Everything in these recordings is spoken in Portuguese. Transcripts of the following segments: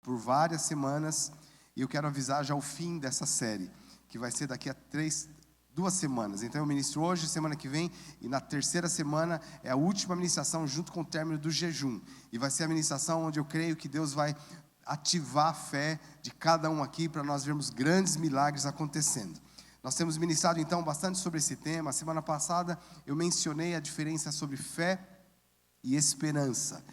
por várias semanas, e eu quero avisar já o fim dessa série, que vai ser daqui a 2 semanas. Então eu ministro hoje, semana que vem, e na terceira semana é a última ministração junto com o término do jejum. E vai ser a ministração onde eu creio que Deus vai ativar a fé de cada um aqui para nós vermos grandes milagres acontecendo. Nós temos ministrado então bastante sobre esse tema. Semana passada eu mencionei a diferença sobre fé e esperança.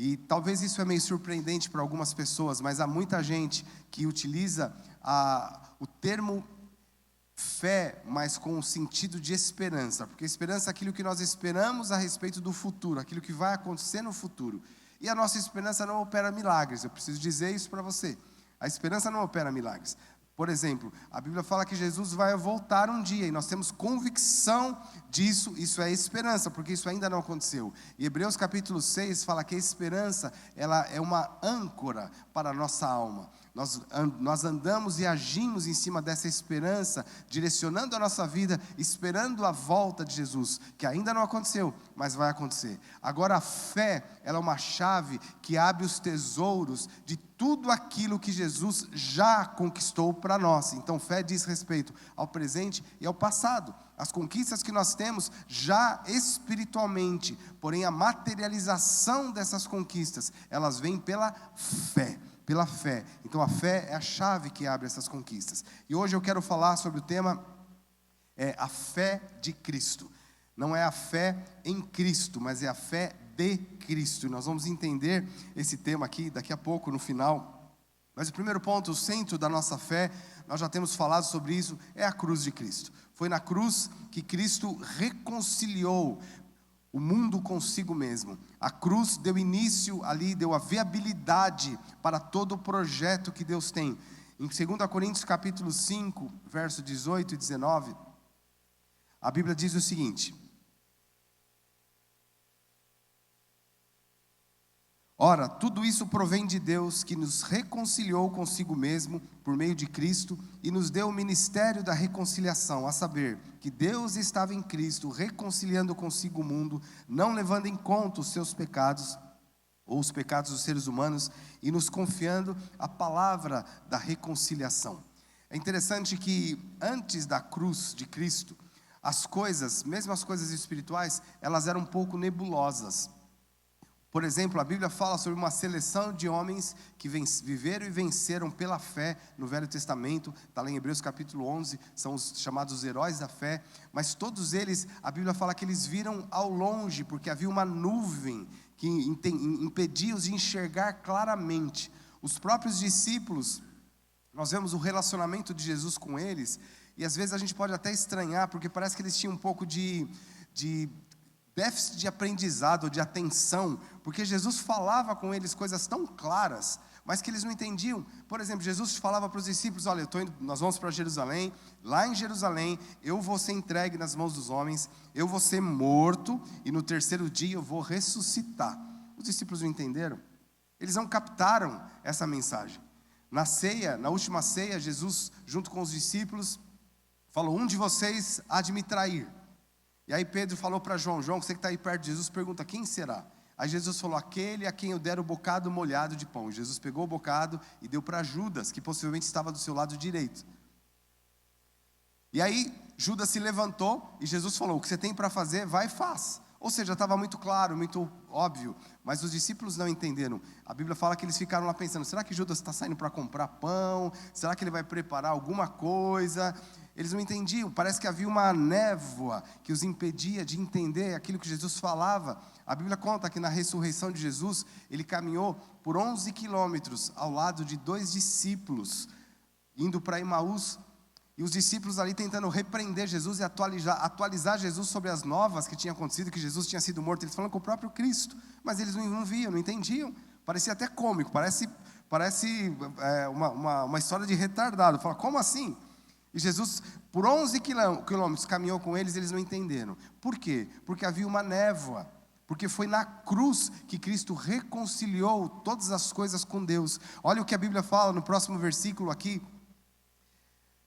E talvez isso é meio surpreendente para algumas pessoas, mas há muita gente que utiliza o termo fé, mas com o sentido de esperança, porque esperança é aquilo que nós esperamos a respeito do futuro, aquilo que vai acontecer no futuro. E a nossa esperança não opera milagres, eu preciso dizer isso para você. A esperança não opera milagres. Por exemplo, a Bíblia fala que Jesus vai voltar um dia, e nós temos convicção disso, isso é esperança, porque isso ainda não aconteceu. E Hebreus capítulo 6 fala que a esperança, ela é uma âncora para a nossa alma. Nós andamos e agimos em cima dessa esperança, direcionando a nossa vida, esperando a volta de Jesus, que ainda não aconteceu, mas vai acontecer. Agora a fé, ela é uma chave que abre os tesouros de tudo aquilo que Jesus já conquistou para nós. Então fé diz respeito ao presente e ao passado. As conquistas que nós temos já espiritualmente, porém a materialização dessas conquistas, elas vêm pela fé. Pela fé. Então a fé é a chave que abre essas conquistas. E hoje eu quero falar sobre o tema a fé de Cristo. Não é a fé em Cristo, mas é a fé de Cristo. E nós vamos entender esse tema aqui daqui a pouco, no final. Mas o primeiro ponto, o centro da nossa fé, nós já temos falado sobre isso, é a cruz de Cristo. Foi na cruz que Cristo reconciliou o mundo consigo mesmo. A cruz deu início ali, deu a viabilidade para todo o projeto que Deus tem. Em 2 Coríntios capítulo 5, verso 18 e 19, a Bíblia diz o seguinte: ora, tudo isso provém de Deus, que nos reconciliou consigo mesmo por meio de Cristo e nos deu o ministério da reconciliação, a saber, que Deus estava em Cristo reconciliando consigo o mundo, não levando em conta os seus pecados ou os pecados dos seres humanos, e nos confiando a palavra da reconciliação. É interessante que antes da cruz de Cristo, as coisas, mesmo as coisas espirituais, elas eram um pouco nebulosas. Por exemplo, a Bíblia fala sobre uma seleção de homens que viveram e venceram pela fé no Velho Testamento. Está lá em Hebreus capítulo 11, são os chamados heróis da fé. Mas todos eles, a Bíblia fala que eles viram ao longe, porque havia uma nuvem que impedia-os de enxergar claramente. Os próprios discípulos, nós vemos o relacionamento de Jesus com eles, e às vezes a gente pode até estranhar, porque parece que eles tinham um pouco de déficit de aprendizado, de atenção, porque Jesus falava com eles coisas tão claras, mas que eles não entendiam. Por exemplo, Jesus falava para os discípulos: olha, nós vamos para Jerusalém, lá em Jerusalém eu vou ser entregue nas mãos dos homens, eu vou ser morto, e no terceiro dia eu vou ressuscitar. Os discípulos não entenderam, eles não captaram essa mensagem. Na ceia, na última ceia, Jesus, junto com os discípulos, falou: um de vocês há de me trair. E aí Pedro falou para João: você que está aí perto de Jesus, pergunta: quem será? Aí Jesus falou: aquele a quem eu der o bocado molhado de pão. Jesus pegou o bocado e deu para Judas, que possivelmente estava do seu lado direito. E aí Judas se levantou e Jesus falou: o que você tem para fazer, vai e faz. Ou seja, estava muito claro, muito óbvio, mas os discípulos não entenderam. A Bíblia fala que eles ficaram lá pensando: será que Judas está saindo para comprar pão? Será que ele vai preparar alguma coisa? Eles não entendiam, parece que havia uma névoa que os impedia de entender aquilo que Jesus falava. A Bíblia conta que na ressurreição de Jesus, ele caminhou por 11 quilômetros ao lado de 2 discípulos, indo para Emaús, e os discípulos ali tentando repreender Jesus e atualizar Jesus sobre as novas que tinham acontecido, que Jesus tinha sido morto. Eles falando com o próprio Cristo, mas eles não viam, não entendiam. Parecia até cômico, parece uma história de retardado. Fala: como assim? E Jesus, por 11 quilômetros, caminhou com eles, eles não entenderam. Por quê? Porque havia uma névoa. Porque foi na cruz que Cristo reconciliou todas as coisas com Deus. Olha o que a Bíblia fala no próximo versículo aqui.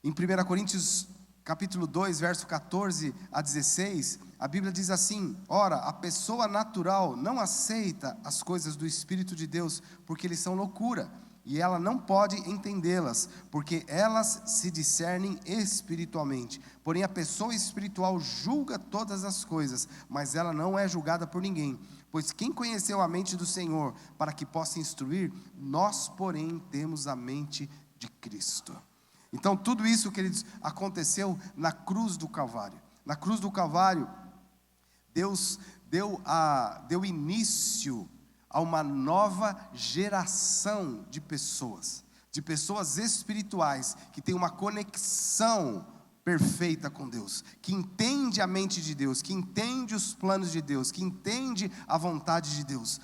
Em 1 Coríntios capítulo 2, verso 14 a 16, a Bíblia diz assim: ora, a pessoa natural não aceita as coisas do Espírito de Deus, porque eles são loucura, e ela não pode entendê-las, porque elas se discernem espiritualmente. Porém, a pessoa espiritual julga todas as coisas, mas ela não é julgada por ninguém. Pois quem conheceu a mente do Senhor para que possa instruir? Nós, porém, temos a mente de Cristo. Então, tudo isso, queridos, aconteceu na cruz do Calvário. Na cruz do Calvário, Deus deu início a uma nova geração de pessoas espirituais, que tem uma conexão perfeita com Deus, que entende a mente de Deus, que entende os planos de Deus, que entende a vontade de Deus.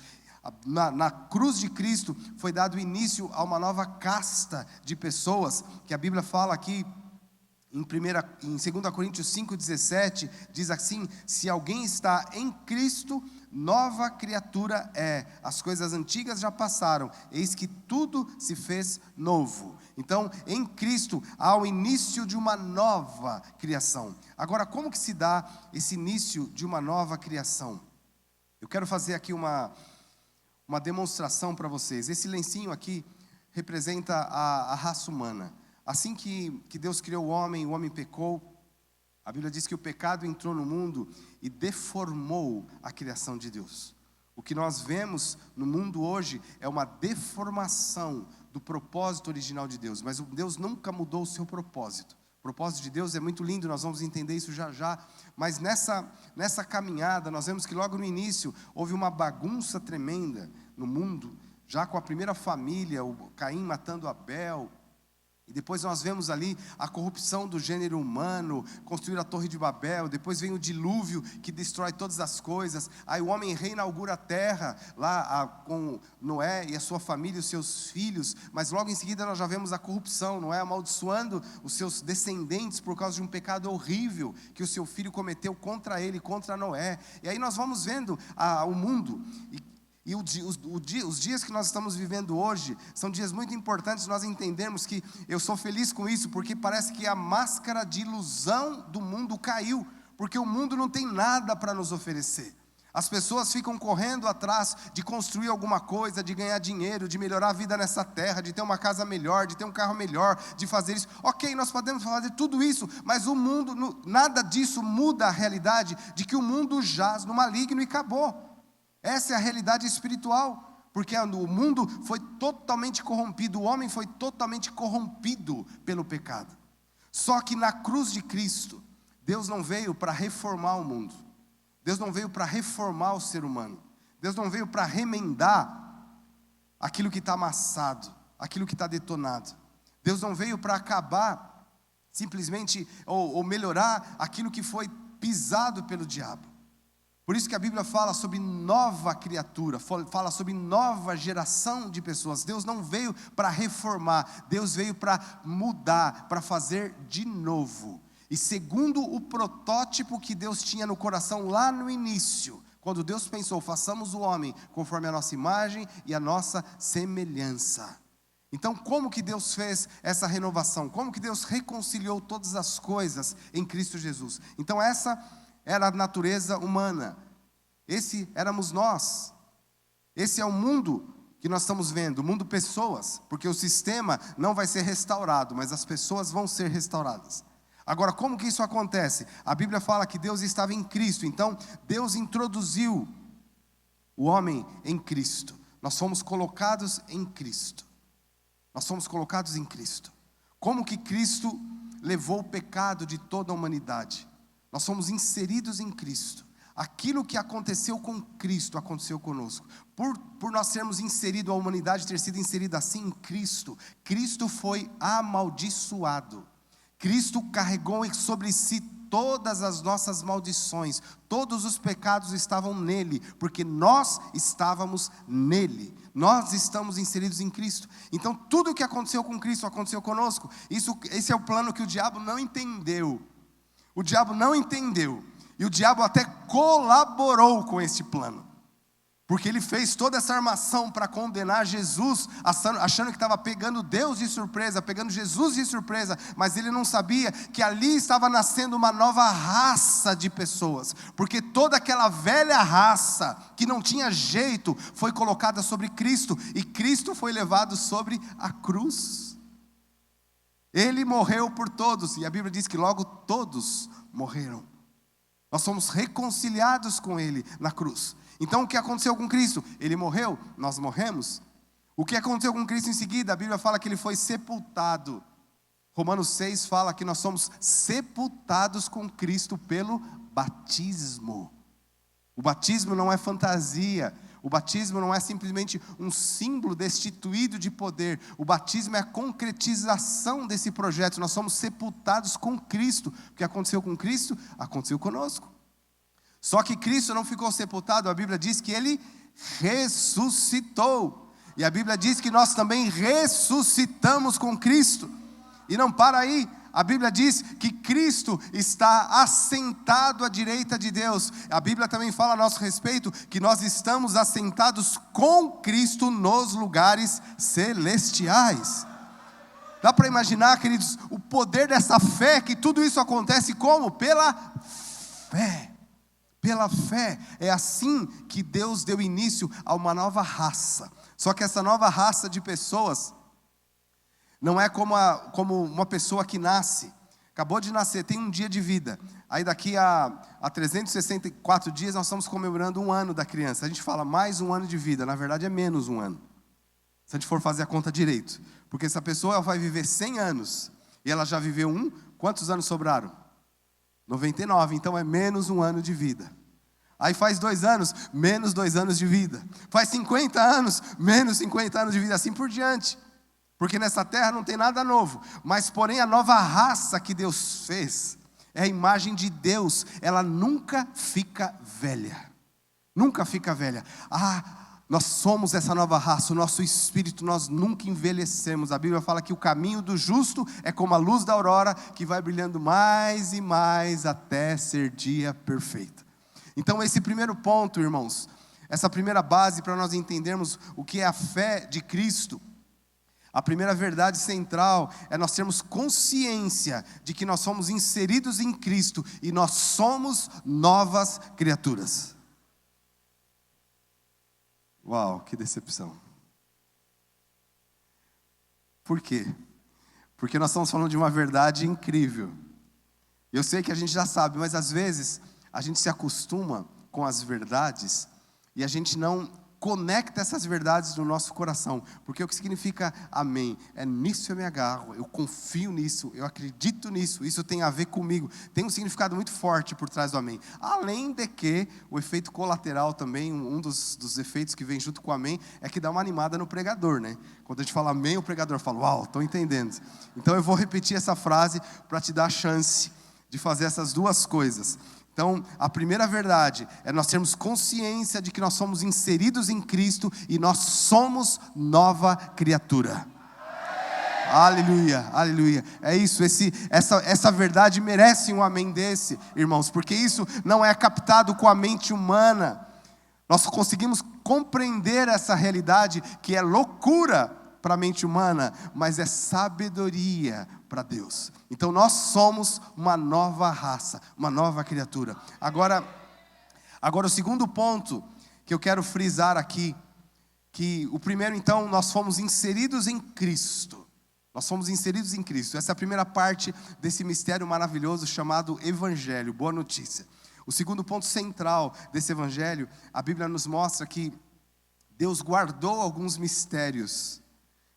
Na cruz de Cristo foi dado início a uma nova casta de pessoas, que a Bíblia fala aqui, em 2 Coríntios 5,17, diz assim: se alguém está em Cristo, nova criatura é, as coisas antigas já passaram, eis que tudo se fez novo. Então, em Cristo há o início de uma nova criação. Agora, como que se dá esse início de uma nova criação? Eu quero fazer aqui uma demonstração para vocês. Esse lencinho aqui representa a raça humana. Assim que Deus criou o homem pecou. A Bíblia diz que o pecado entrou no mundo e deformou a criação de Deus. O que nós vemos no mundo hoje é uma deformação do propósito original de Deus. Mas Deus nunca mudou o seu propósito. O propósito de Deus é muito lindo, nós vamos entender isso já já. Mas nessa caminhada, nós vemos que logo no início houve uma bagunça tremenda no mundo. Já com a primeira família, o Caim matando Abel. E depois nós vemos ali a corrupção do gênero humano, construir a Torre de Babel. Depois vem o dilúvio que destrói todas as coisas. Aí o homem reinaugura a terra lá com Noé e a sua família e os seus filhos. Mas logo em seguida nós já vemos a corrupção, Noé amaldiçoando os seus descendentes por causa de um pecado horrível que o seu filho cometeu contra ele, contra Noé. E aí nós vamos vendo o mundo. E os dias que nós estamos vivendo hoje são dias muito importantes nós entendermos que eu sou feliz com isso, porque parece que a máscara de ilusão do mundo caiu, porque o mundo não tem nada para nos oferecer. As pessoas ficam correndo atrás de construir alguma coisa, de ganhar dinheiro, de melhorar a vida nessa terra, de ter uma casa melhor, de ter um carro melhor, de fazer isso. Ok, nós podemos fazer tudo isso, mas o mundo, nada disso muda a realidade de que o mundo jaz no maligno e acabou. Essa é a realidade espiritual, porque o mundo foi totalmente corrompido, o homem foi totalmente corrompido pelo pecado. Só que na cruz de Cristo, Deus não veio para reformar o mundo, Deus não veio para reformar o ser humano, Deus não veio para remendar aquilo que está amassado, aquilo que está detonado. Deus não veio para acabar simplesmente ou melhorar aquilo que foi pisado pelo diabo. Por isso que a Bíblia fala sobre nova criatura, fala sobre nova geração de pessoas. Deus não veio para reformar, Deus veio para mudar, para fazer de novo. E segundo o protótipo que Deus tinha no coração lá no início, quando Deus pensou, façamos o homem conforme a nossa imagem e a nossa semelhança. Então, como que Deus fez essa renovação? Como que Deus reconciliou todas as coisas em Cristo Jesus? Então, essa era a natureza humana, esse éramos nós, esse é o mundo que nós estamos vendo, o mundo pessoas, porque o sistema não vai ser restaurado, mas as pessoas vão ser restauradas. Agora, como que isso acontece? A Bíblia fala que Deus estava em Cristo, então Deus introduziu o homem em Cristo, nós fomos colocados em Cristo, nós fomos colocados em Cristo. Como que Cristo levou o pecado de toda a humanidade? Nós somos inseridos em Cristo. Aquilo que aconteceu com Cristo, aconteceu conosco. Por nós sermos inseridos, a humanidade ter sido inserida assim em Cristo, Cristo foi amaldiçoado. Cristo carregou sobre si todas as nossas maldições, todos os pecados estavam nele, porque nós estávamos nele. Nós estamos inseridos em Cristo. Então tudo o que aconteceu com Cristo aconteceu conosco. Esse é o plano que o diabo não entendeu. O diabo não entendeu, e o diabo até colaborou com esse plano, Porque ele fez toda essa armação para condenar Jesus, achando que estava pegando Deus de surpresa, pegando Jesus de surpresa, mas ele não sabia que ali estava nascendo uma nova raça de pessoas, porque toda aquela velha raça, que não tinha jeito, foi colocada sobre Cristo, e Cristo foi levado sobre a cruz. Ele morreu por todos, e a Bíblia diz que logo todos morreram. Nós somos reconciliados com Ele na cruz. Então o que aconteceu com Cristo? Ele morreu, nós morremos. O que aconteceu com Cristo em seguida? A Bíblia fala que ele foi sepultado. Romanos 6 fala que nós somos sepultados com Cristo pelo batismo. O batismo não é fantasia. O batismo não é simplesmente um símbolo destituído de poder. O batismo é a concretização desse projeto. Nós somos sepultados com Cristo. O que aconteceu com Cristo? Aconteceu conosco. Só que Cristo não ficou sepultado, a Bíblia diz que Ele ressuscitou. E a Bíblia diz que nós também ressuscitamos com Cristo. E não para aí, a Bíblia diz que Cristo está assentado à direita de Deus. A Bíblia também fala a nosso respeito que nós estamos assentados com Cristo nos lugares celestiais. Dá para imaginar, queridos, o poder dessa fé, que tudo isso acontece como? Pela fé. Pela fé, é assim que Deus deu início a uma nova raça. Só que essa nova raça de pessoas não é como uma pessoa que nasce, acabou de nascer, tem um dia de vida. Aí daqui a 364 dias nós estamos comemorando um ano da criança. A gente fala mais um ano de vida, na verdade é menos um ano. Se a gente for fazer a conta direito. Porque essa pessoa vai viver 100 anos, e ela já viveu quantos anos sobraram? 99, então é menos um ano de vida. Aí faz 2 anos, menos 2 anos de vida. Faz 50 anos, menos 50 anos de vida, assim por diante. Porque nessa terra não tem nada novo. Mas porém a nova raça que Deus fez, é a imagem de Deus, ela nunca fica velha. Nunca fica velha. Nós somos essa nova raça, o nosso espírito, nós nunca envelhecemos. A Bíblia fala que o caminho do justo é como a luz da aurora, que vai brilhando mais e mais até ser dia perfeito. Então esse primeiro ponto, irmãos, essa primeira base para nós entendermos o que é a fé de Cristo, a primeira verdade central é nós termos consciência de que nós somos inseridos em Cristo e nós somos novas criaturas. Uau, que decepção. Por quê? Porque nós estamos falando de uma verdade incrível. Eu sei que a gente já sabe, mas às vezes a gente se acostuma com as verdades e a gente não conecta essas verdades no nosso coração. Porque o que significa amém? É nisso eu me agarro, eu confio nisso, eu acredito nisso, isso tem a ver comigo. Tem um significado muito forte por trás do amém. Além de que o efeito colateral também, um dos efeitos que vem junto com o amém, é que dá uma animada no pregador, né? Quando a gente fala amém, o pregador fala, uau, estou entendendo. Então eu vou repetir essa frase para te dar a chance de fazer essas duas coisas. Então, a primeira verdade é nós termos consciência de que nós somos inseridos em Cristo e nós somos nova criatura. Aleluia, aleluia. É isso, essa verdade merece um amém desse, irmãos, porque isso não é captado com a mente humana. Nós conseguimos compreender essa realidade que é loucura para a mente humana, mas é sabedoria para Deus. Então nós somos uma nova raça, uma nova criatura. Agora o segundo ponto que eu quero frisar aqui, que o primeiro então, nós fomos inseridos em Cristo. Nós fomos inseridos em Cristo. Essa é a primeira parte desse mistério maravilhoso chamado Evangelho, boa notícia. O segundo ponto central desse Evangelho, a Bíblia nos mostra que Deus guardou alguns mistérios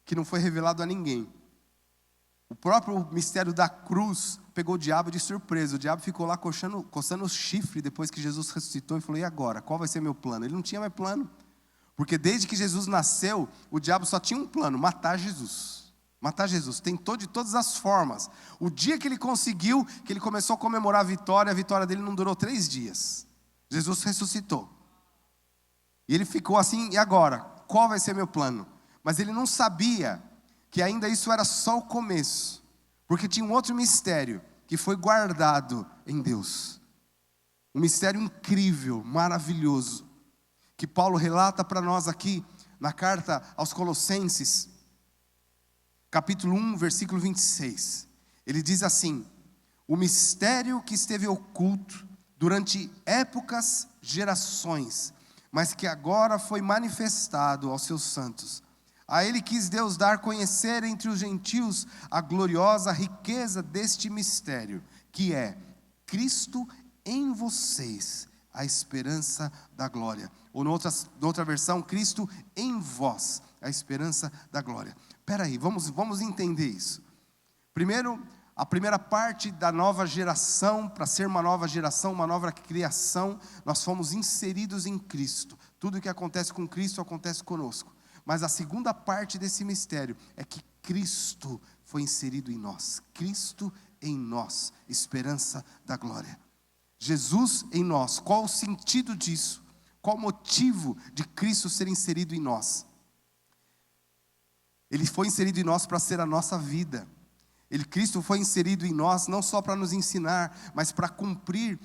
que não foi revelado a ninguém. O próprio mistério da cruz pegou o diabo de surpresa. O diabo ficou lá coçando o chifre depois que Jesus ressuscitou e falou, e agora? Qual vai ser meu plano? Ele não tinha mais plano. Porque desde que Jesus nasceu, o diabo só tinha um plano, matar Jesus. Matar Jesus. Tentou de todas as formas. O dia que ele conseguiu, que ele começou a comemorar a vitória dele não durou 3 dias. Jesus ressuscitou. E ele ficou assim, e agora? Qual vai ser meu plano? Mas ele não sabia que ainda isso era só o começo. Porque tinha um outro mistério que foi guardado em Deus. Um mistério incrível, maravilhoso. que Paulo relata para nós aqui na carta aos Colossenses, capítulo 1, versículo 26. Ele diz assim: o mistério que esteve oculto durante épocas, gerações, mas que agora foi manifestado aos seus santos. A ele quis Deus dar conhecer entre os gentios a gloriosa riqueza deste mistério, que é Cristo em vocês, a esperança da glória. Ou noutra versão, Cristo em vós, a esperança da glória. Espera aí, vamos entender isso. Primeiro, a primeira parte da nova geração, para ser uma nova geração, uma nova criação, nós fomos inseridos em Cristo. Tudo que acontece com Cristo acontece conosco. Mas a segunda parte desse mistério é que Cristo foi inserido em nós. Cristo em nós, esperança da glória. Jesus em nós. Qual o sentido disso? Qual o motivo de Cristo ser inserido em nós? Ele foi inserido em nós para ser a nossa vida. Cristo foi inserido em nós não só para nos ensinar, mas para cumprir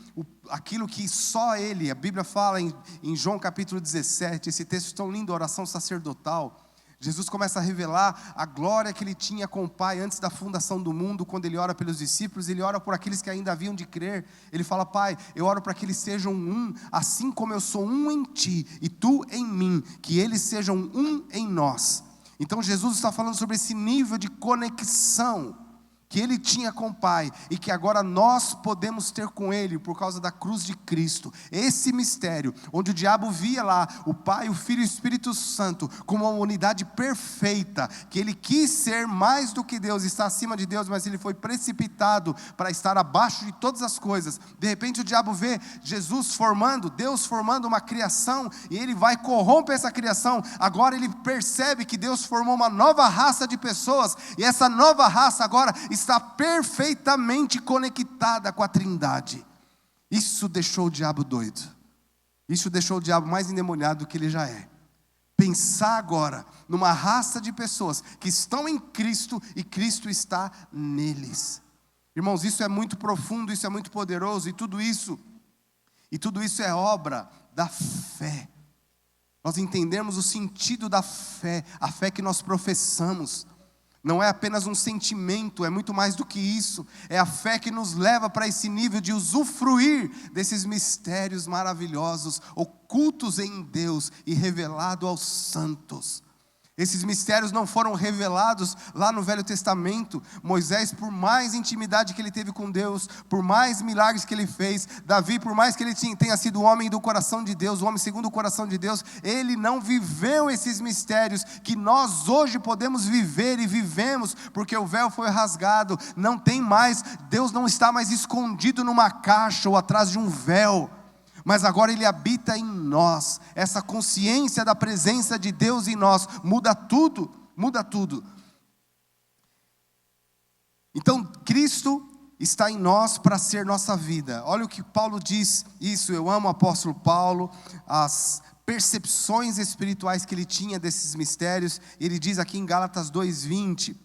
aquilo que só Ele, a Bíblia fala em João capítulo 17, esse texto tão lindo, a oração sacerdotal. Jesus começa a revelar a glória que Ele tinha com o Pai antes da fundação do mundo, quando Ele ora pelos discípulos, Ele ora por aqueles que ainda haviam de crer. Ele fala: Pai, eu oro para que eles sejam um, assim como eu sou um em Ti, e Tu em mim, que eles sejam um em nós. Então Jesus está falando sobre esse nível de conexão que Ele tinha com o Pai, e que agora nós podemos ter com Ele, por causa da cruz de Cristo. Esse mistério, onde o diabo via lá o Pai, o Filho e o Espírito Santo como uma unidade perfeita, que ele quis ser mais do que Deus, está acima de Deus, mas ele foi precipitado para estar abaixo de todas as coisas. De repente o diabo vê Jesus formando, Deus formando uma criação, e ele vai corromper essa criação. Agora ele percebe que Deus formou uma nova raça de pessoas, e essa nova raça agora está perfeitamente conectada com a Trindade. Isso deixou o diabo doido. Isso deixou o diabo mais endemoniado do que ele já é. Pensar agora numa raça de pessoas que estão em Cristo e Cristo está neles. Irmãos, isso é muito profundo, isso é muito poderoso, e tudo isso é obra da fé. Nós entendemos o sentido da fé, a fé que nós professamos. Não é apenas um sentimento, é muito mais do que isso. É a fé que nos leva para esse nível de usufruir desses mistérios maravilhosos, ocultos em Deus e revelados aos santos. Esses mistérios não foram revelados lá no Velho Testamento. Moisés, por mais intimidade que ele teve com Deus, por mais milagres que ele fez, Davi, por mais que ele tenha sido o homem do coração de Deus, o homem segundo o coração de Deus, ele não viveu esses mistérios que nós hoje podemos viver e vivemos, porque o véu foi rasgado. Não tem mais, Deus não está mais escondido numa caixa ou atrás de um véu, mas agora Ele habita em nós. Essa consciência da presença de Deus em nós muda tudo, muda tudo. Então Cristo está em nós para ser nossa vida. Olha o que Paulo diz isso. Eu amo o apóstolo Paulo, as percepções espirituais que ele tinha desses mistérios. Ele diz aqui em Gálatas 2:20,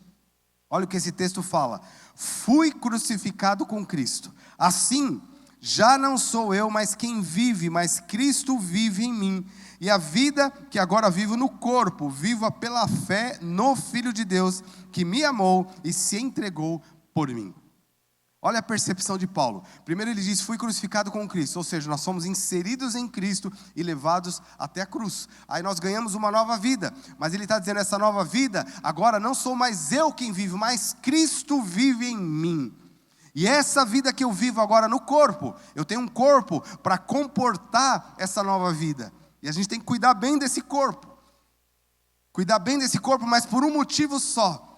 olha o que esse texto fala: fui crucificado com Cristo, assim já não sou eu, mas quem vive, mas Cristo vive em mim. E a vida que agora vivo no corpo, vivo pela fé no Filho de Deus, que me amou e se entregou por mim. Olha a percepção de Paulo. Primeiro ele diz: fui crucificado com Cristo, ou seja, nós somos inseridos em Cristo e levados até a cruz. Aí nós ganhamos uma nova vida, mas ele está dizendo: essa nova vida, agora não sou mais eu quem vive, mas Cristo vive em mim. E essa vida que eu vivo agora no corpo, eu tenho um corpo para comportar essa nova vida. E a gente tem que cuidar bem desse corpo. Cuidar bem desse corpo, mas por um motivo só.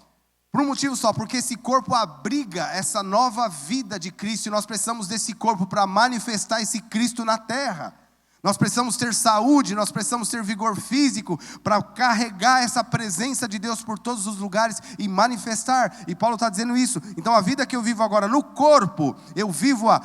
Por um motivo só, porque esse corpo abriga essa nova vida de Cristo. E nós precisamos desse corpo para manifestar esse Cristo na terra. Nós precisamos ter saúde, nós precisamos ter vigor físico para carregar essa presença de Deus por todos os lugares e manifestar. E Paulo está dizendo isso. Então a vida que eu vivo agora no corpo, eu vivo-a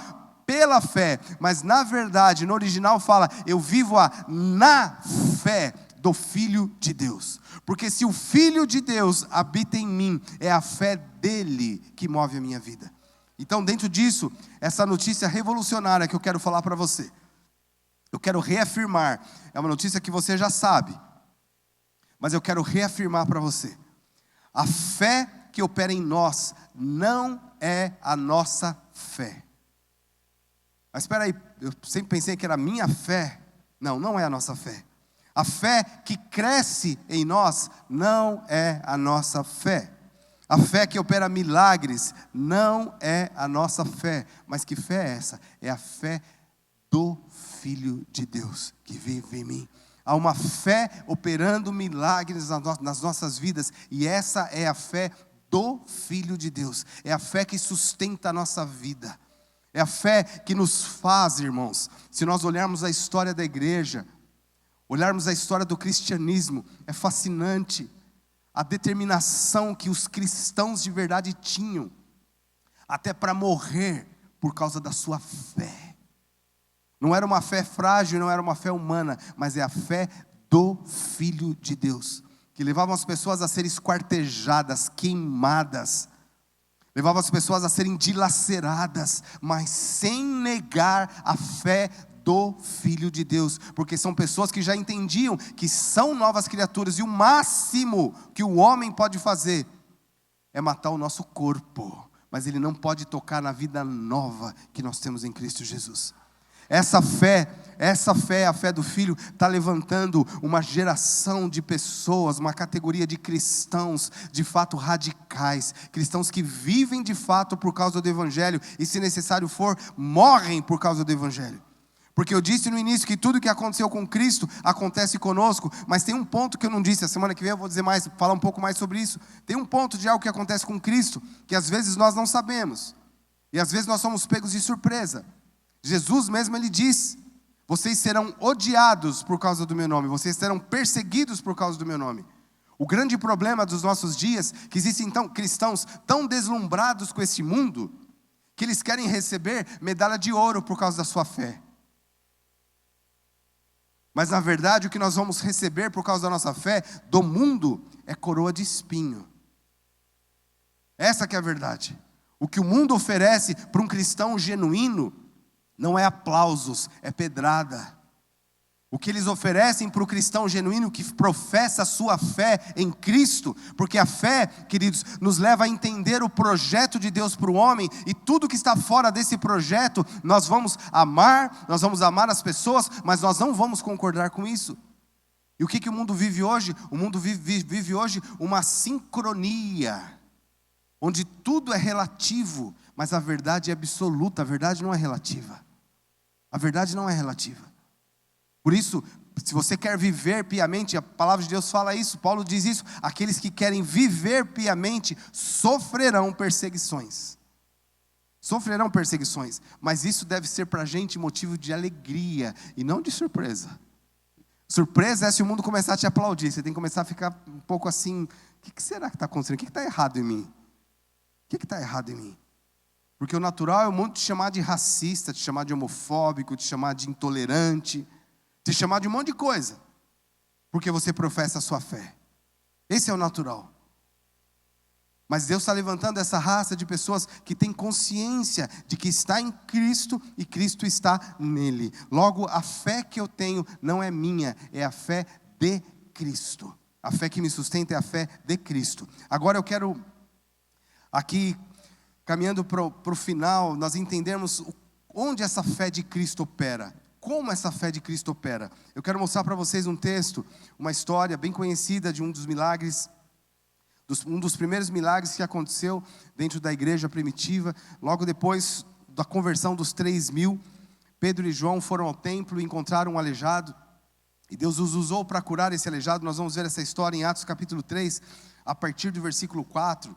pela fé. Mas na verdade, no original fala, eu vivo-a na fé do Filho de Deus. Porque se o Filho de Deus habita em mim, é a fé dele que move a minha vida. Então dentro disso, essa notícia revolucionária que eu quero falar para você. Eu quero reafirmar, é uma notícia que você já sabe, mas eu quero reafirmar para você. A fé que opera em nós não é a nossa fé. Mas espera aí, eu sempre pensei que era a minha fé. Não, não é a nossa fé. A fé que cresce em nós não é a nossa fé. A fé que opera milagres não é a nossa fé. Mas que fé é essa? É a fé do Filho de Deus que vive em mim. Há uma fé operando milagres nas nossas vidas. E essa é a fé do Filho de Deus. É a fé que sustenta a nossa vida. É a fé que nos faz, irmãos. Se nós olharmos a história da igreja, olharmos a história do cristianismo, é fascinante a determinação que os cristãos de verdade tinham, até para morrer por causa da sua fé. Não era uma fé frágil, não era uma fé humana, mas é a fé do Filho de Deus, que levava as pessoas a serem esquartejadas, queimadas, levava as pessoas a serem dilaceradas, mas sem negar a fé do Filho de Deus, porque são pessoas que já entendiam que são novas criaturas, e o máximo que o homem pode fazer é matar o nosso corpo, mas ele não pode tocar na vida nova que nós temos em Cristo Jesus. Essa fé, a fé do Filho, está levantando uma geração de pessoas, uma categoria de cristãos, de fato radicais, cristãos que vivem de fato por causa do Evangelho, e se necessário for, morrem por causa do Evangelho. Porque eu disse no início que tudo que aconteceu com Cristo acontece conosco, mas tem um ponto que eu não disse, a semana que vem eu vou dizer mais, falar um pouco mais sobre isso. Tem um ponto de algo que acontece com Cristo, que às vezes nós não sabemos, e às vezes nós somos pegos de surpresa. Jesus mesmo, ele diz: vocês serão odiados por causa do meu nome, vocês serão perseguidos por causa do meu nome. O grande problema dos nossos dias, que existem então cristãos tão deslumbrados com esse mundo, que eles querem receber medalha de ouro por causa da sua fé. Mas na verdade o que nós vamos receber por causa da nossa fé do mundo é coroa de espinho. Essa que é a verdade. O que o mundo oferece para um cristão genuíno não é aplausos, é pedrada. O que eles oferecem para o cristão genuíno que professa a sua fé em Cristo, porque a fé, queridos, nos leva a entender o projeto de Deus para o homem, e tudo que está fora desse projeto, nós vamos amar as pessoas, mas nós não vamos concordar com isso. E o que o mundo vive hoje? O mundo vive hoje uma sincronia, onde tudo é relativo, mas a verdade é absoluta, a verdade não é relativa. A verdade não é relativa. Por isso, se você quer viver piamente, a palavra de Deus fala isso, Paulo diz isso: aqueles que querem viver piamente sofrerão perseguições. Sofrerão perseguições, mas isso deve ser para a gente motivo de alegria e não de surpresa. Surpresa é se o mundo começar a te aplaudir, você tem que começar a ficar um pouco assim: o que será que está acontecendo? O que está errado em mim? O que está errado em mim? Porque o natural é o mundo te chamar de racista, te chamar de homofóbico, te chamar de intolerante, te chamar de um monte de coisa, porque você professa a sua fé. Esse é o natural. Mas Deus está levantando essa raça de pessoas que têm consciência de que está em Cristo e Cristo está nele. Logo, a fé que eu tenho não é minha, é a fé de Cristo. A fé que me sustenta é a fé de Cristo. Agora eu quero aqui, caminhando para o final, nós entendermos onde essa fé de Cristo opera. Como essa fé de Cristo opera. Eu quero mostrar para vocês um texto, uma história bem conhecida de um dos milagres, um dos primeiros milagres que aconteceu dentro da igreja primitiva. Logo depois da conversão dos 3.000, Pedro e João foram ao templo e encontraram um aleijado. E Deus os usou para curar esse aleijado. Nós vamos ver essa história em Atos capítulo 3, a partir do versículo 4.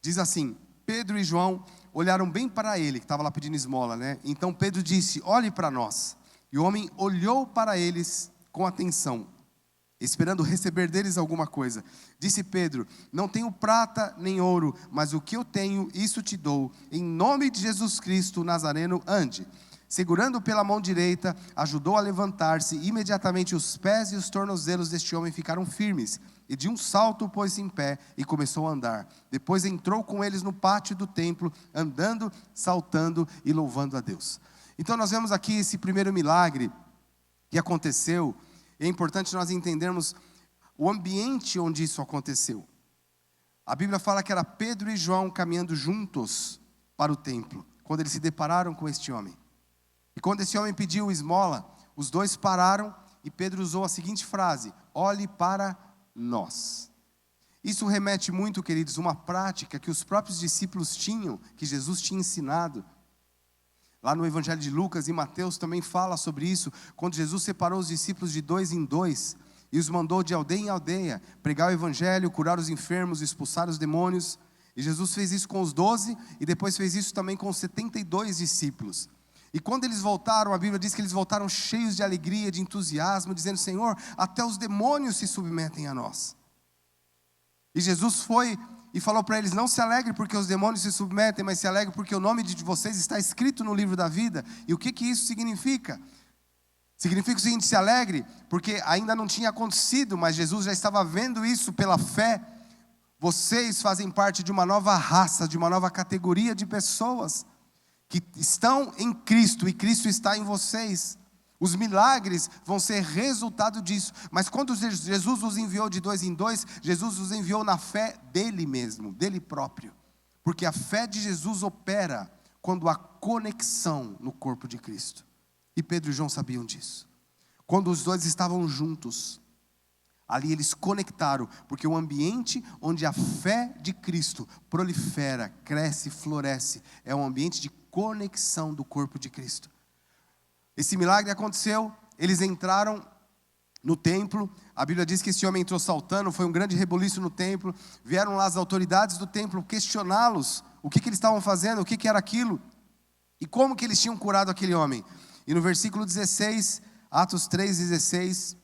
Diz assim: Pedro e João olharam bem para ele, que estava lá pedindo esmola, né? Então Pedro disse: olhe para nós. E o homem olhou para eles com atenção, esperando receber deles alguma coisa. Disse Pedro: não tenho prata nem ouro, mas o que eu tenho, isso te dou. Em nome de Jesus Cristo, Nazareno, ande. Segurando pela mão direita, ajudou a levantar-se. Imediatamente os pés e os tornozelos deste homem ficaram firmes. E de um salto pôs-se em pé e começou a andar. Depois entrou com eles no pátio do templo, andando, saltando e louvando a Deus. Então nós vemos aqui esse primeiro milagre que aconteceu, e é importante nós entendermos o ambiente onde isso aconteceu. A Bíblia fala que era Pedro e João caminhando juntos para o templo, quando eles se depararam com este homem. E quando esse homem pediu esmola, os dois pararam e Pedro usou a seguinte frase: olhe para nós. Isso remete muito, queridos, a uma prática que os próprios discípulos tinham, que Jesus tinha ensinado. Lá no Evangelho de Lucas e Mateus também fala sobre isso, quando Jesus separou os discípulos de 2 em 2 e os mandou de aldeia em aldeia, pregar o Evangelho, curar os enfermos, expulsar os demônios. E Jesus fez isso com os 12 e depois fez isso também com os 72 discípulos. E quando eles voltaram, a Bíblia diz que eles voltaram cheios de alegria, de entusiasmo, dizendo: Senhor, até os demônios se submetem a nós. E Jesus foi e falou para eles: não se alegre porque os demônios se submetem, mas se alegre porque o nome de vocês está escrito no livro da vida. E o que isso significa? Significa o seguinte: se alegre porque ainda não tinha acontecido, mas Jesus já estava vendo isso pela fé. Vocês fazem parte de uma nova raça, de uma nova categoria de pessoas que estão em Cristo e Cristo está em vocês. Os milagres vão ser resultado disso. Mas quando Jesus os enviou de 2 em 2, Jesus os enviou na fé dele mesmo, dele próprio. Porque a fé de Jesus opera quando há conexão no corpo de Cristo. E Pedro e João sabiam disso. Quando os dois estavam juntos, ali eles conectaram, porque o ambiente onde a fé de Cristo prolifera, cresce, floresce, é um ambiente de conexão do corpo de Cristo. Esse milagre aconteceu, eles entraram no templo, a Bíblia diz que esse homem entrou saltando, foi um grande rebuliço no templo, vieram lá as autoridades do templo questioná-los, o que eles estavam fazendo, o que era aquilo, e como que eles tinham curado aquele homem. E no versículo 16, Atos 3,16,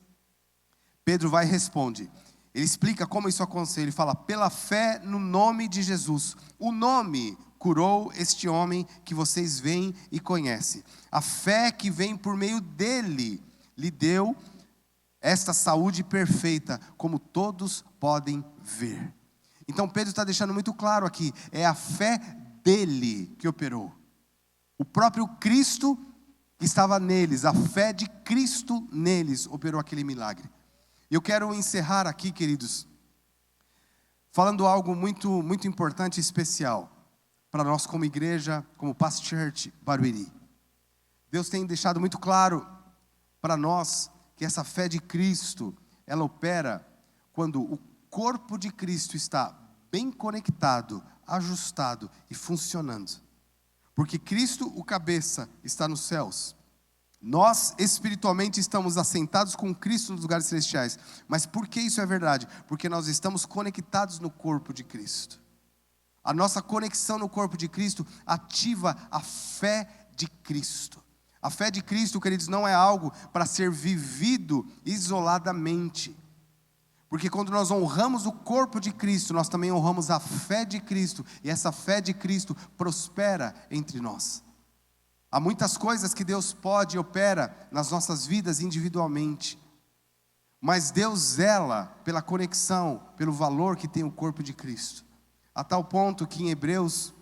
Pedro vai e responde. Ele explica como isso aconteceu. Ele fala: pela fé no nome de Jesus. O nome curou este homem que vocês veem e conhecem. A fé que vem por meio dele lhe deu esta saúde perfeita, como todos podem ver. Então Pedro está deixando muito claro aqui, é a fé dele que operou. O próprio Cristo que estava neles, a fé de Cristo neles operou aquele milagre. Eu quero encerrar aqui, queridos, falando algo muito, muito importante e especial para nós como igreja, como Past Church Barueri. Deus tem deixado muito claro para nós que essa fé de Cristo, ela opera quando o corpo de Cristo está bem conectado, ajustado e funcionando. Porque Cristo, o cabeça, está nos céus. Nós espiritualmente estamos assentados com Cristo nos lugares celestiais. Mas por que isso é verdade? Porque nós estamos conectados no corpo de Cristo. A nossa conexão no corpo de Cristo ativa a fé de Cristo. A fé de Cristo, queridos, não é algo para ser vivido isoladamente. Porque quando nós honramos o corpo de Cristo, nós também honramos a fé de Cristo. E essa fé de Cristo prospera entre nós. Há muitas coisas que Deus pode e opera nas nossas vidas individualmente. Mas Deus zela pela conexão, pelo valor que tem o corpo de Cristo. A tal ponto que em Hebreus,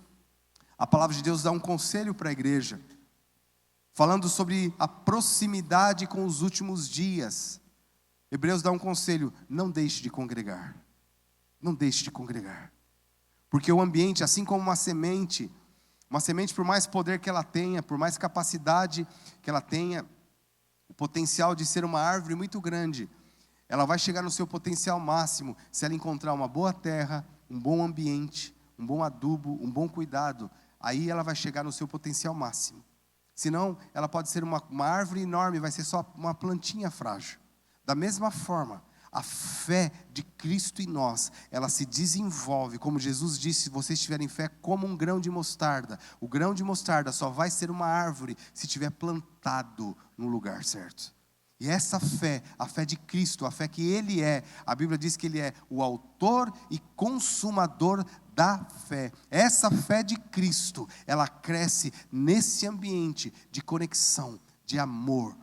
a palavra de Deus dá um conselho para a igreja. Falando sobre a proximidade com os últimos dias. Hebreus dá um conselho: não deixe de congregar. Não deixe de congregar. Porque o ambiente, assim como uma semente, por mais poder que ela tenha, por mais capacidade que ela tenha, o potencial de ser uma árvore muito grande, ela vai chegar no seu potencial máximo se ela encontrar uma boa terra, um bom ambiente, um bom adubo, um bom cuidado. Aí ela vai chegar no seu potencial máximo. Senão, ela pode ser uma árvore enorme, vai ser só uma plantinha frágil. Da mesma forma, a fé de Cristo em nós, ela se desenvolve, como Jesus disse: se vocês tiverem fé como um grão de mostarda. O grão de mostarda só vai ser uma árvore se estiver plantado no lugar certo. E essa fé, a fé de Cristo, a fé que Ele é, a Bíblia diz que Ele é o autor e consumador da fé. Essa fé de Cristo, ela cresce nesse ambiente de conexão, de amor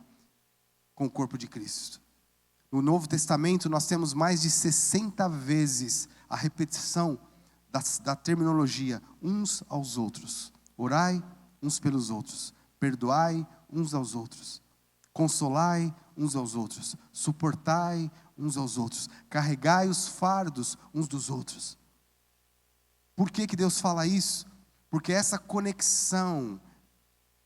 com o corpo de Cristo. No Novo Testamento nós temos mais de 60 vezes a repetição da terminologia uns aos outros. Orai uns pelos outros. perdoai uns aos outros, consolai uns aos outros, suportai uns aos outros, carregai os fardos uns dos outros. Por que Deus fala isso? Porque essa conexão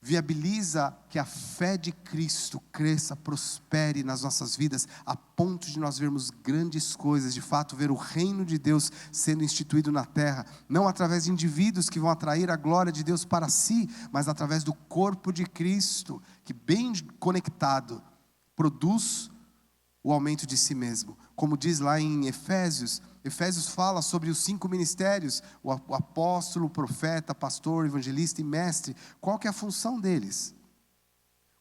viabiliza que a fé de Cristo cresça, prospere nas nossas vidas, a ponto de nós vermos grandes coisas, de fato ver o reino de Deus sendo instituído na terra, não através de indivíduos que vão atrair a glória de Deus para si, mas através do corpo de Cristo, que bem conectado, produz o aumento de si mesmo. Como diz lá em Efésios fala sobre os 5 ministérios, o apóstolo, o profeta, pastor, evangelista e mestre. Qual que é a função deles?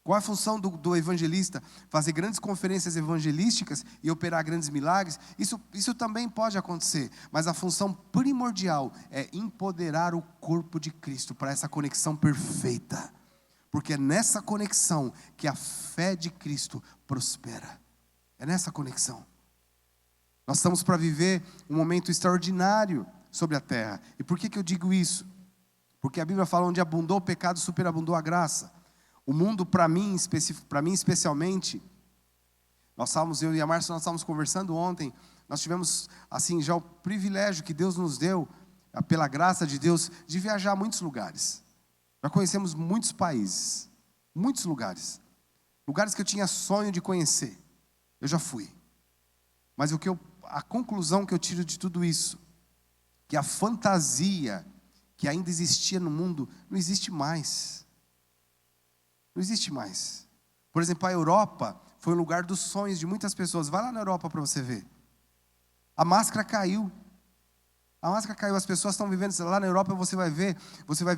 Qual é a função do evangelista? Fazer grandes conferências evangelísticas e operar grandes milagres? Isso também pode acontecer, mas a função primordial é empoderar o corpo de Cristo para essa conexão perfeita, porque é nessa conexão que a fé de Cristo prospera. É nessa conexão. Nós estamos para viver um momento extraordinário sobre a terra. E por que eu digo isso? Porque a Bíblia fala: onde abundou o pecado, superabundou a graça. O mundo, para mim especialmente, eu e a Márcia, nós estávamos conversando ontem, nós tivemos assim já o privilégio que Deus nos deu, pela graça de Deus, de viajar a muitos lugares. Já conhecemos muitos países, muitos lugares que eu tinha sonho de conhecer, eu já fui. Mas a conclusão que eu tiro de tudo isso, que a fantasia que ainda existia no mundo, não existe mais. Não existe mais. Por exemplo, a Europa foi o lugar dos sonhos de muitas pessoas. Vai lá na Europa para você ver. A máscara caiu. As pessoas estão vivendo lá na Europa. Você vai ver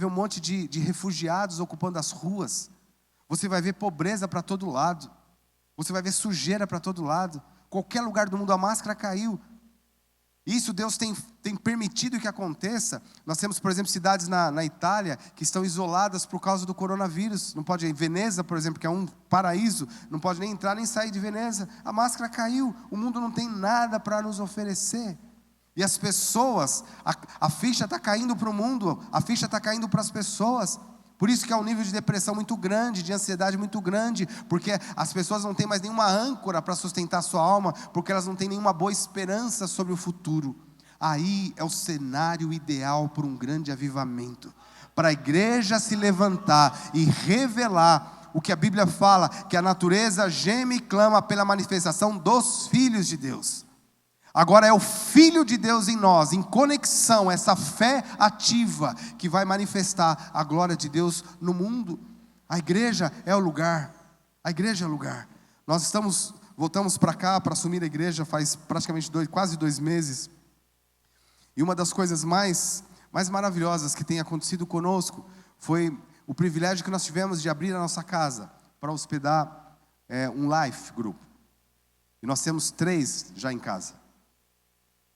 um monte de refugiados ocupando as ruas. Você vai ver pobreza para todo lado. Você vai ver sujeira para todo lado. Qualquer lugar do mundo a máscara caiu. Isso Deus tem permitido que aconteça. Nós temos, por exemplo, cidades na Itália que estão isoladas por causa do coronavírus. Não pode ir. Veneza, por exemplo, que é um paraíso, não pode nem entrar nem sair de Veneza. A máscara caiu. O mundo não tem nada para nos oferecer. E as pessoas, a ficha está caindo para o mundo, a ficha está caindo para as pessoas. Por isso que há um nível de depressão muito grande, de ansiedade muito grande, porque as pessoas não têm mais nenhuma âncora para sustentar a sua alma, porque elas não têm nenhuma boa esperança sobre o futuro. Aí é o cenário ideal para um grande avivamento, para a igreja se levantar e revelar o que a Bíblia fala, que a natureza geme e clama pela manifestação dos filhos de Deus. Agora é o Filho de Deus em nós, em conexão, essa fé ativa, que vai manifestar a glória de Deus no mundo. A igreja é o lugar. A igreja é o lugar. Nós voltamos para cá para assumir a igreja faz praticamente quase 2 meses. E uma das coisas mais maravilhosas que tem acontecido conosco foi o privilégio que nós tivemos de abrir a nossa casa para hospedar um life group. E nós temos 3 já em casa.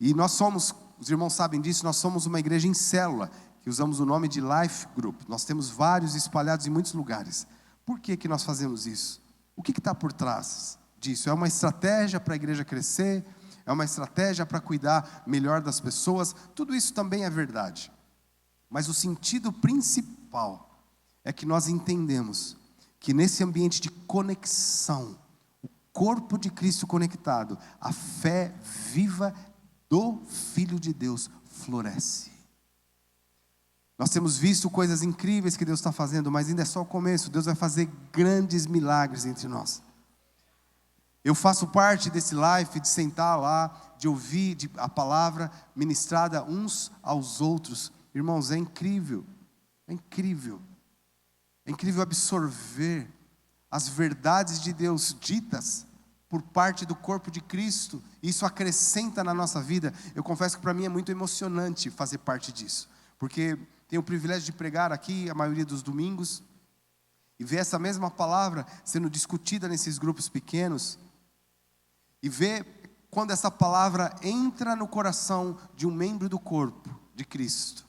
E nós somos, os irmãos sabem disso, nós somos uma igreja em célula, que usamos o nome de Life Group. Nós temos vários espalhados em muitos lugares. Por que nós fazemos isso? O que está por trás disso? É uma estratégia para a igreja crescer? É uma estratégia para cuidar melhor das pessoas? Tudo isso também é verdade. Mas o sentido principal é que nós entendemos que nesse ambiente de conexão, o corpo de Cristo conectado, a fé viva do Filho de Deus floresce. Nós temos visto coisas incríveis que Deus está fazendo, mas ainda é só o começo. Deus vai fazer grandes milagres entre nós. Eu faço parte desse life, de sentar lá, de ouvir a palavra ministrada uns aos outros. Irmãos, é incrível. É incrível. É incrível absorver as verdades de Deus ditas por parte do corpo de Cristo. Isso acrescenta na nossa vida. Eu confesso que para mim é muito emocionante fazer parte disso, porque tenho o privilégio de pregar aqui a maioria dos domingos e ver essa mesma palavra sendo discutida nesses grupos pequenos, e ver quando essa palavra entra no coração de um membro do corpo de Cristo,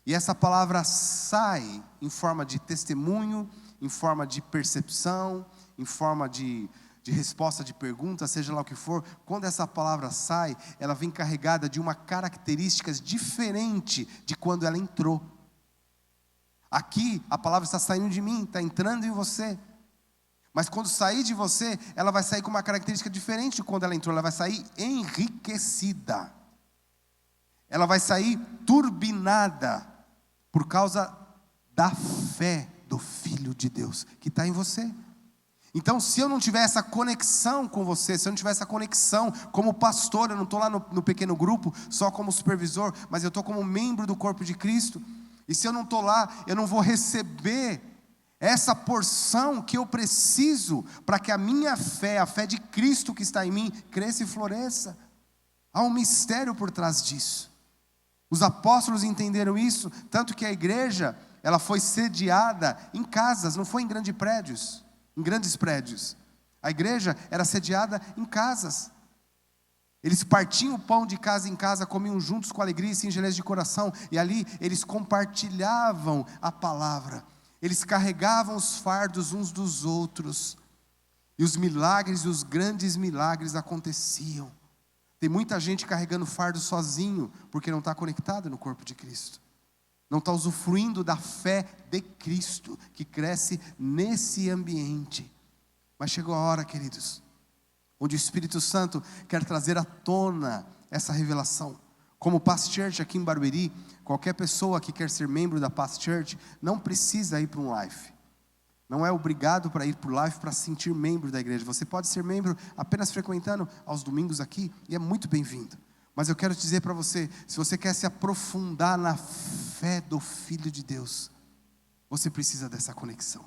e essa palavra sai em forma de testemunho, em forma de percepção, em forma de resposta de pergunta, seja lá o que for. Quando essa palavra sai, ela vem carregada de uma característica diferente de quando ela entrou. Aqui a palavra está saindo de mim, está entrando em você. Mas quando sair de você, ela vai sair com uma característica diferente de quando ela entrou. Ela vai sair enriquecida. Ela vai sair turbinada por causa da fé do Filho de Deus que está em você. Então, se eu não tiver essa conexão com você, se eu não tiver essa conexão como pastor, eu não estou lá no pequeno grupo, só como supervisor, mas eu estou como membro do corpo de Cristo, e se eu não estou lá, eu não vou receber essa porção que eu preciso para que a minha fé, a fé de Cristo que está em mim, cresça e floresça. Há um mistério por trás disso. Os apóstolos entenderam isso, tanto que a igreja, ela foi sediada em casas, não foi em grandes prédios. A igreja era sediada em casas. Eles partiam o pão de casa em casa, comiam juntos com alegria e singeleza de coração, e ali eles compartilhavam a palavra. Eles carregavam os fardos uns dos outros, e os milagres, os grandes milagres aconteciam. Tem muita gente carregando fardo sozinho, porque não está conectado no corpo de Cristo. Não está usufruindo da fé de Cristo, que cresce nesse ambiente. Mas chegou a hora, queridos, onde o Espírito Santo quer trazer à tona essa revelação. Como Past Church aqui em Barueri, qualquer pessoa que quer ser membro da Past Church, não precisa ir para um life. Não é obrigado para ir para o life para se sentir membro da igreja. Você pode ser membro apenas frequentando aos domingos aqui, e é muito bem-vindo. Mas eu quero dizer para você, se você quer se aprofundar na fé do Filho de Deus, você precisa dessa conexão.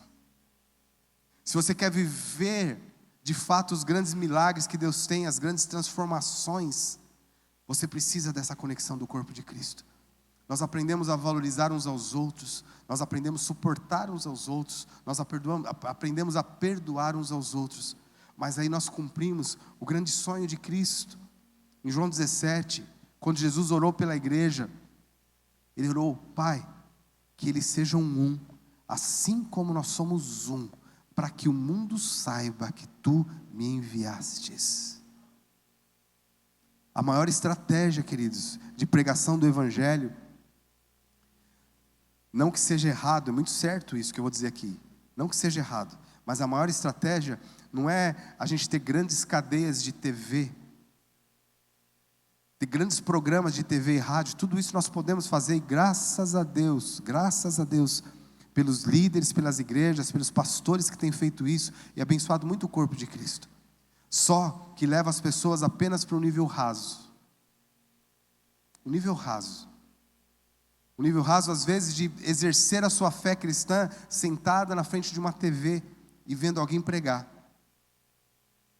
Se você quer viver de fato os grandes milagres que Deus tem, as grandes transformações, você precisa dessa conexão do corpo de Cristo. Nós aprendemos a valorizar uns aos outros, nós aprendemos a suportar uns aos outros, nós aprendemos a perdoar uns aos outros, mas aí nós cumprimos o grande sonho de Cristo. Em João 17, quando Jesus orou pela igreja, Ele orou: Pai, que eles sejam um, assim como nós somos um, para que o mundo saiba que Tu me enviastes. A maior estratégia, queridos, de pregação do Evangelho, não que seja errado, é muito certo isso que eu vou dizer aqui, não que seja errado, mas a maior estratégia não é a gente ter grandes cadeias de TV, ter grandes programas de TV e rádio. Tudo isso nós podemos fazer, e graças a Deus, pelos líderes, pelas igrejas, pelos pastores que têm feito isso, e abençoado muito o corpo de Cristo. Só que leva as pessoas apenas para um nível raso. Um nível raso. Um nível raso, às vezes, de exercer a sua fé cristã sentada na frente de uma TV e vendo alguém pregar.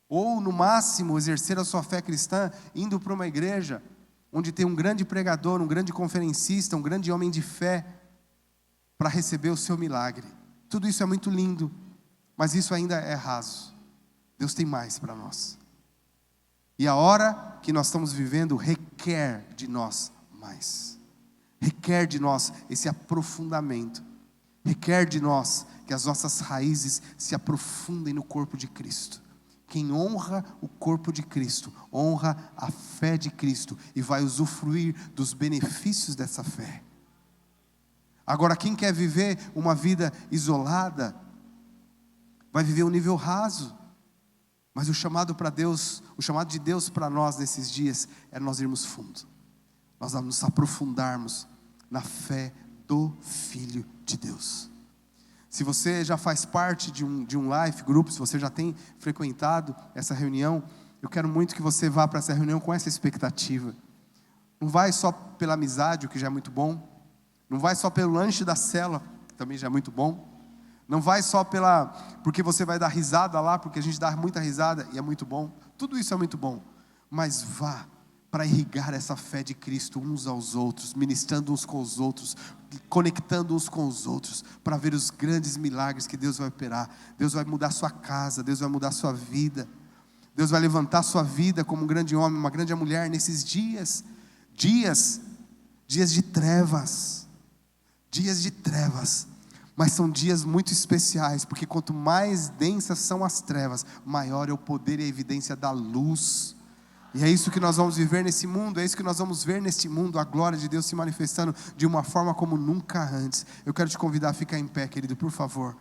Ou, no máximo, exercer a sua fé cristã indo para uma igreja onde tem um grande pregador, um grande conferencista, um grande homem de fé para receber o seu milagre. Tudo isso é muito lindo, mas isso ainda é raso. Deus tem mais para nós. E a hora que nós estamos vivendo requer de nós mais. Requer de nós esse aprofundamento. Requer de nós que as nossas raízes se aprofundem no corpo de Cristo. Quem honra o corpo de Cristo, honra a fé de Cristo e vai usufruir dos benefícios dessa fé. Agora, quem quer viver uma vida isolada, vai viver um nível raso. Mas o chamado de Deus para nós nesses dias é nós irmos fundo. Nós vamos nos aprofundarmos na fé do Filho de Deus. Se você já faz parte de um life group, se você já tem frequentado essa reunião, eu quero muito que você vá para essa reunião com essa expectativa. Não vai só pela amizade, o que já é muito bom. Não vai só pelo lanche da cela, que também já é muito bom. Não vai só porque você vai dar risada lá, porque a gente dá muita risada e é muito bom. Tudo isso é muito bom. Mas vá para irrigar essa fé de Cristo uns aos outros, ministrando uns com os outros, conectando uns com os outros, para ver os grandes milagres que Deus vai operar. Deus vai mudar sua casa, Deus vai mudar sua vida. Deus vai levantar sua vida como um grande homem, uma grande mulher nesses dias de trevas. Dias de trevas. Mas são dias muito especiais, porque quanto mais densas são as trevas, maior é o poder e a evidência da luz. E é isso que nós vamos viver nesse mundo, é isso que nós vamos ver neste mundo, a glória de Deus se manifestando de uma forma como nunca antes. Eu quero te convidar a ficar em pé, querido, por favor.